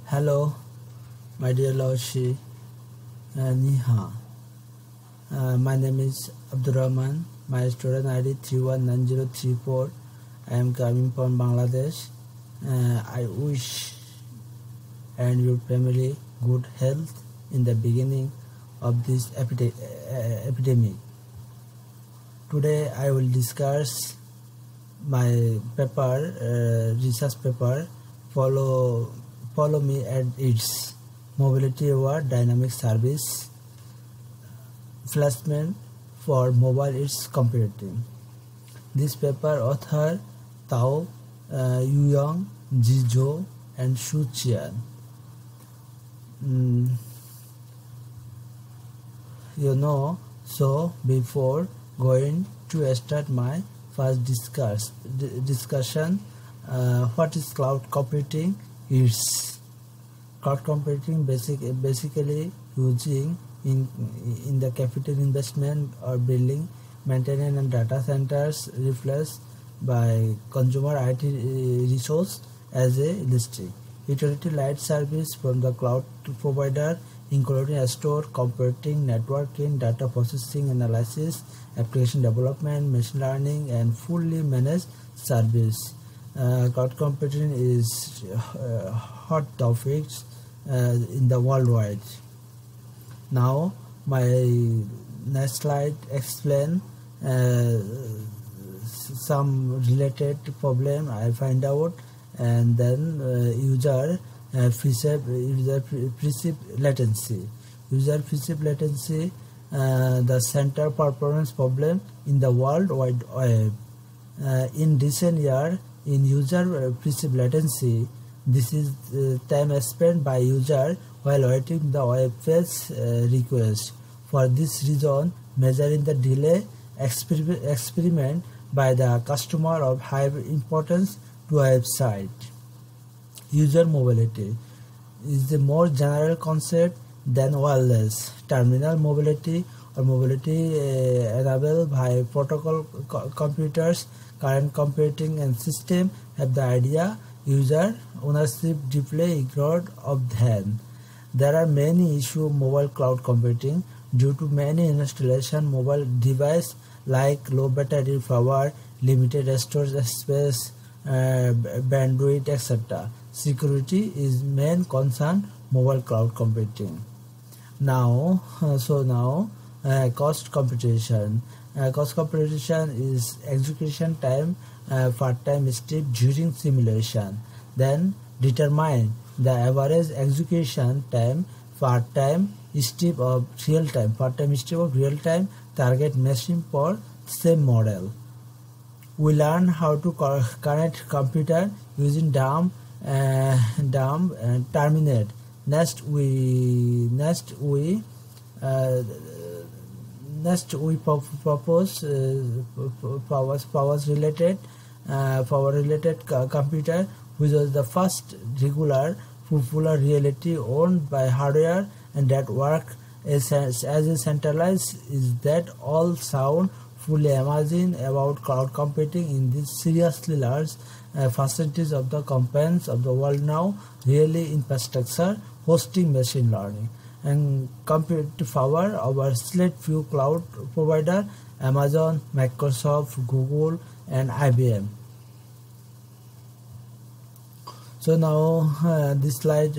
Hello, my dear Laoshi. Ni hao. My name is Abdurrahman. My student ID 319034. I am coming from Bangladesh. I wish and your family good health in the beginning of this epidemic. Today I will discuss my paper, research paper. Follow me at its Mobility over Dynamic Service Placement for Mobile Its Computing. This paper author Tao Yuyong, Zhizhou, and Shu Qian. So before going to start my first discussion, what is cloud computing? It's cloud computing basically using in the capital investment or building, maintenance and data centers replaced by consumer IT resource as a listing. Utility light service from the cloud provider including store, computing, networking, data processing, analysis, application development, machine learning, and fully managed service. Cloud computing is hot topics in the worldwide. Now my next slide explain some related problem I find out, and then user perceived latency. User perceived latency, the center performance problem in the World Wide Web. In recent year, in user perceived latency, this is time spent by user while waiting the web page request. For this reason, measuring the delay experiment by the customer of high importance to a website. User mobility is the more general concept than wireless. Terminal mobility or mobility enabled by protocol computers. Current computing and system have the idea user ownership deeply ignored of them. There are many issues mobile cloud computing due to many installation mobile device like low battery power, limited storage space, bandwidth, etc. Security is main concern mobile cloud computing. Now, cost computation. Cost computation is execution time per time step during simulation. Then determine the average execution time per time step of real time target machine for same model. We learn how to connect computer using dumb and terminate. Next we propose power related computer, which was the first regular popular reality owned by hardware and that work as a centralized is that all sound fully amazing about cloud computing in this seriously large percentage of the companies of the world now really infrastructure hosting machine learning and compute power over select few cloud provider Amazon, Microsoft, Google, and IBM. So now this slide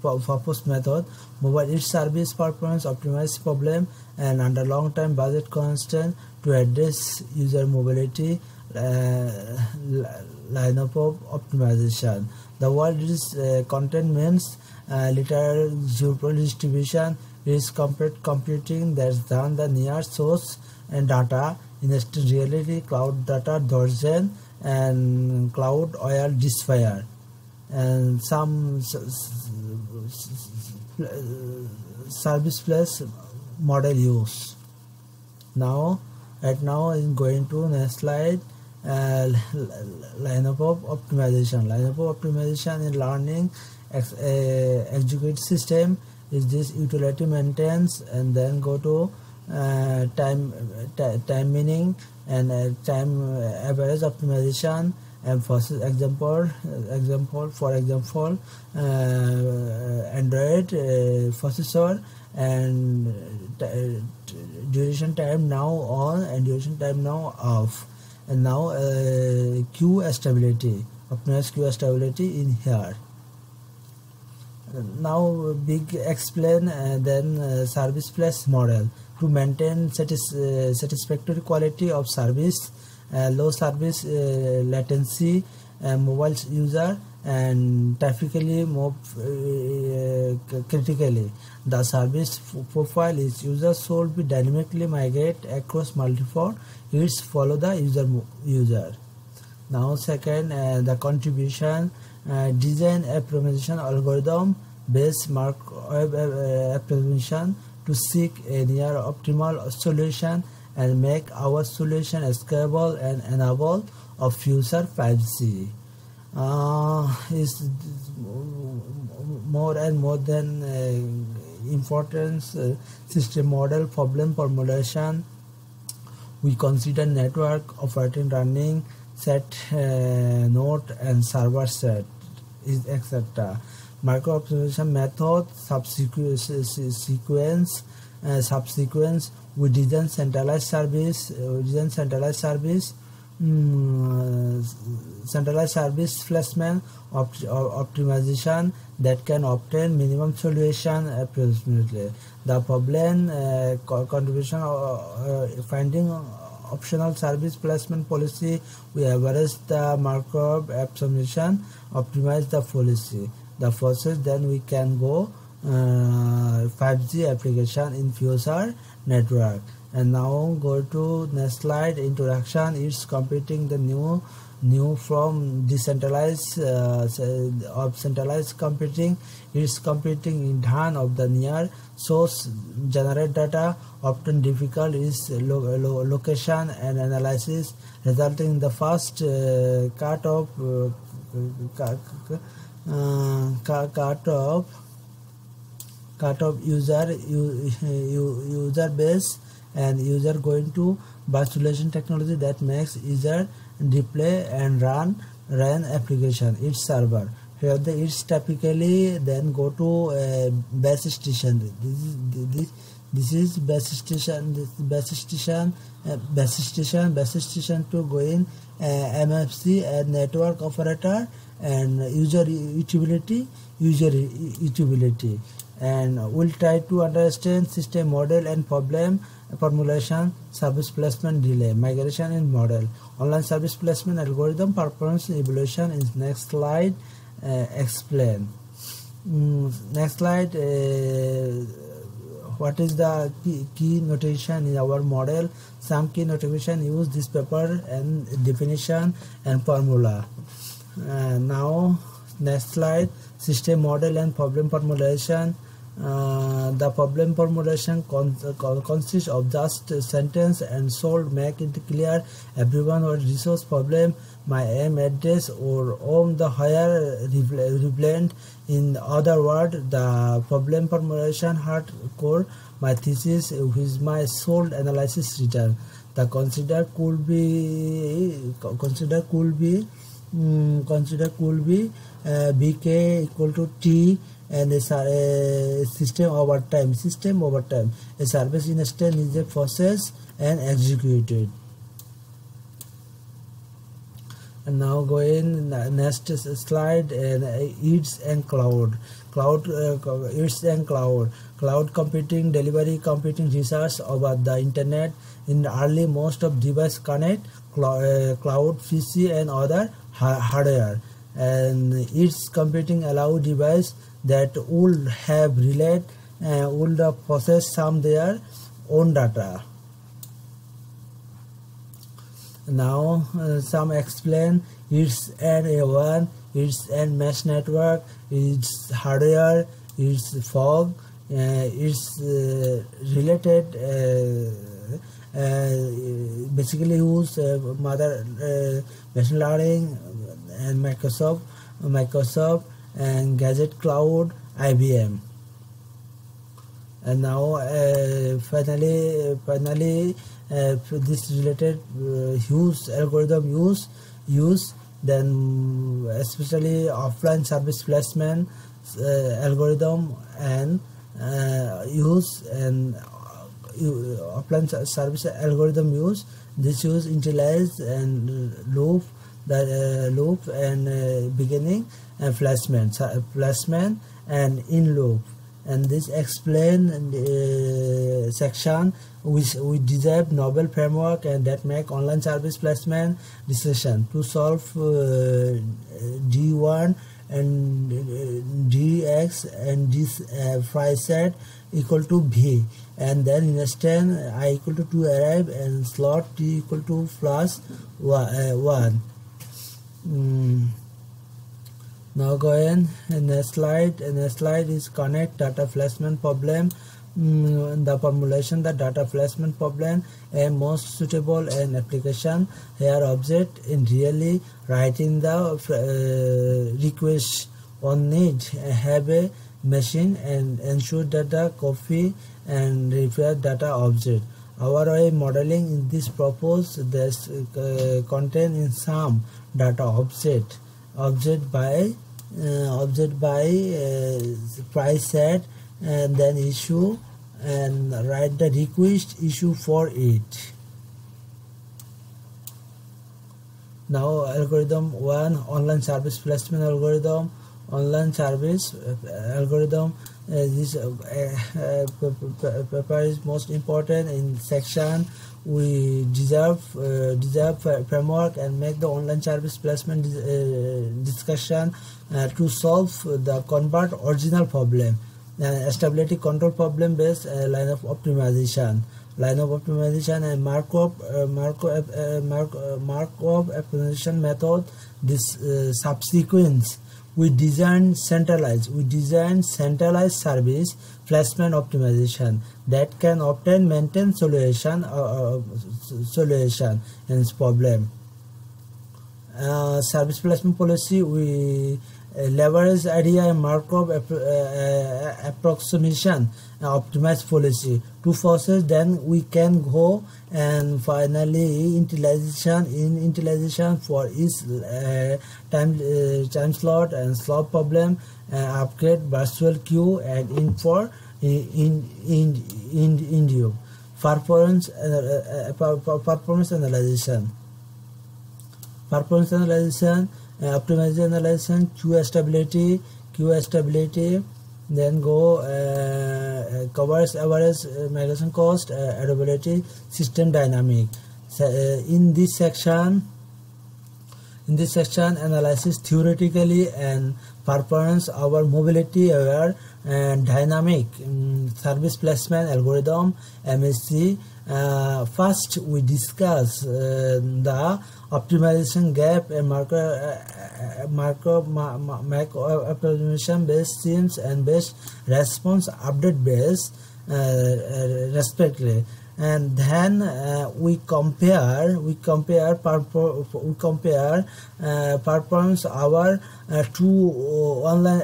purpose method, mobile its service performance optimize problem and under long time budget constraint to address user mobility lineup of optimization. The world is content means literal geopolitical distribution is complete computing that's done the near source and data in reality cloud data dozen and cloud oil disfire and some service plus model use. Now is going to next slide. Lineup of optimization in learning execute system is this utility maintenance, and then go to time meaning and time average optimization and first example Android processor, and duration time now on and duration time now off, and now queue stability, optimized queue stability in here. Now big explain then service plus model to maintain satisfactory quality of service, low service latency, mobile user, and typically more critically the service profile is user should be dynamically migrate across multiple its follow the user. Now second, the contribution, design optimization algorithm based Markov approximation to seek a near optimal solution and make our solution scalable and enable of future 5G. Is more and more than importance system model problem formulation. We consider network operating running set node and server set is etc. Micro optimization method subsequence we design centralized service centralized service placement optimization that can obtain minimum solution approximately. The problem contribution finding optional service placement policy, we average the Markov approximation, optimize the policy. The process then we can go 5G application in future network. And now go to next slide, introduction. It's computing the new from decentralized of centralized computing. It's computing in hand of the near source generate data, often difficult is location and analysis, resulting in the fast cut of user base, and user going to virtualization technology that makes user deploy and run application its server. Here it's typically then go to base station. This is base station to go in MFC and network operator and user utility, and we'll try to understand system model and problem formulation, service placement delay, migration in model, online service placement algorithm, performance evaluation. In next slide explain. Next slide, what is the key notation in our model? Some key notation use this paper and definition and formula. Now next slide, system model and problem formulation. The problem formulation consists of just a sentence and should make it clear everyone what resource problem, my aim address or the higher relevant. In other words, the problem formulation hardcore my thesis with my sold analysis return. The consider could be bk equal to t and a system over time. A service instance is a process and executed. And now go in next slide, and eats and cloud computing, delivery computing research over the internet. In early most of device connect cloud PC and other hardware, and its computing allow device that would have relate would process some their own data. Now some explain it's an A1, it's an mesh network, it's hardware, it's fog, it's related basically use machine learning and Microsoft and Gadget Cloud, IBM. And now finally this related use algorithm use then especially offline service placement algorithm and use and offline service algorithm use. This use initialize and loop and beginning and placement and in loop. And this explain section we develop novel framework and that make online service placement decision to solve D1 and dx and this phi set equal to v, and then instance I equal to 2 arrive and slot t equal to plus 1. Now go in next slide. Next slide is connect data placement problem. The formulation the data placement problem and most suitable and application here object in really writing the request on need have a machine and ensure that the copy and repair data object. Our way modeling in this proposed this contain in some data object by price set and then issue and write the request issue for it. Now algorithm 1, online service placement algorithm. Online service algorithm, this paper is most important in section we deserve framework and make the online service placement discussion to solve the convert original problem stability control problem based line of optimization and Markov optimization method. This subsequence we design centralized service placement optimization that can obtain maintain solution in this problem. Service placement policy we leverage idea and Markov approximation optimized policy to forces, then we can go and finally initialization for each time slot and slot problem upgrade virtual queue and in for indio performance analysis optimization analysis, queue stability, then go covers average migration cost, availability, system dynamic. So, in this section analysis theoretically and performance our mobility aware and dynamic service placement algorithm MSC. First we discuss the optimization gap and Markov optimization based themes and based response update based respectively, and then we compare performance our two online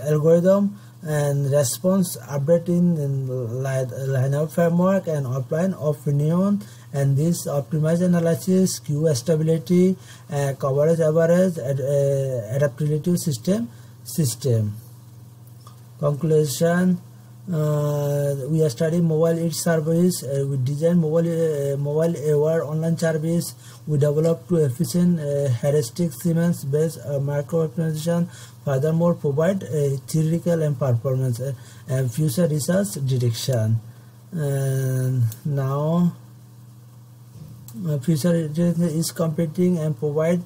algorithm and response update in lineup framework and offline opinion, and this optimized analysis, queue stability, coverage average, adaptability system. Conclusion: we are studying mobile each service. We design mobile aware online service. We develop two efficient heuristic Siemens based micro optimization. Furthermore, provide theoretical and performance and future research direction. Now, future direction is computing and provide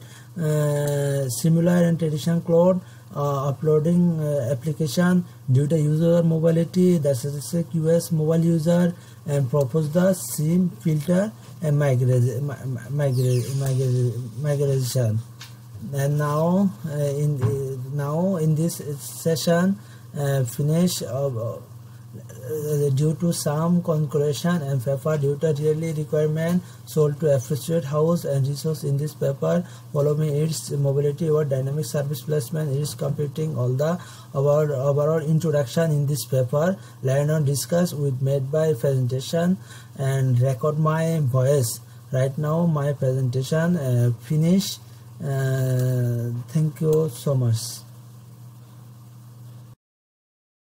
similar and traditional cloud uploading application due to user mobility, the statistic US mobile user, and propose the SIM filter and migration. And now in this session finish due to some conclusion and paper due to really requirement sold to associate house and resource in this paper. Follow me its mobility or dynamic service placement is computing all the overall introduction in this paper. Learn and discuss with made by presentation and record my voice. Right now my presentation finish. Thank you so much.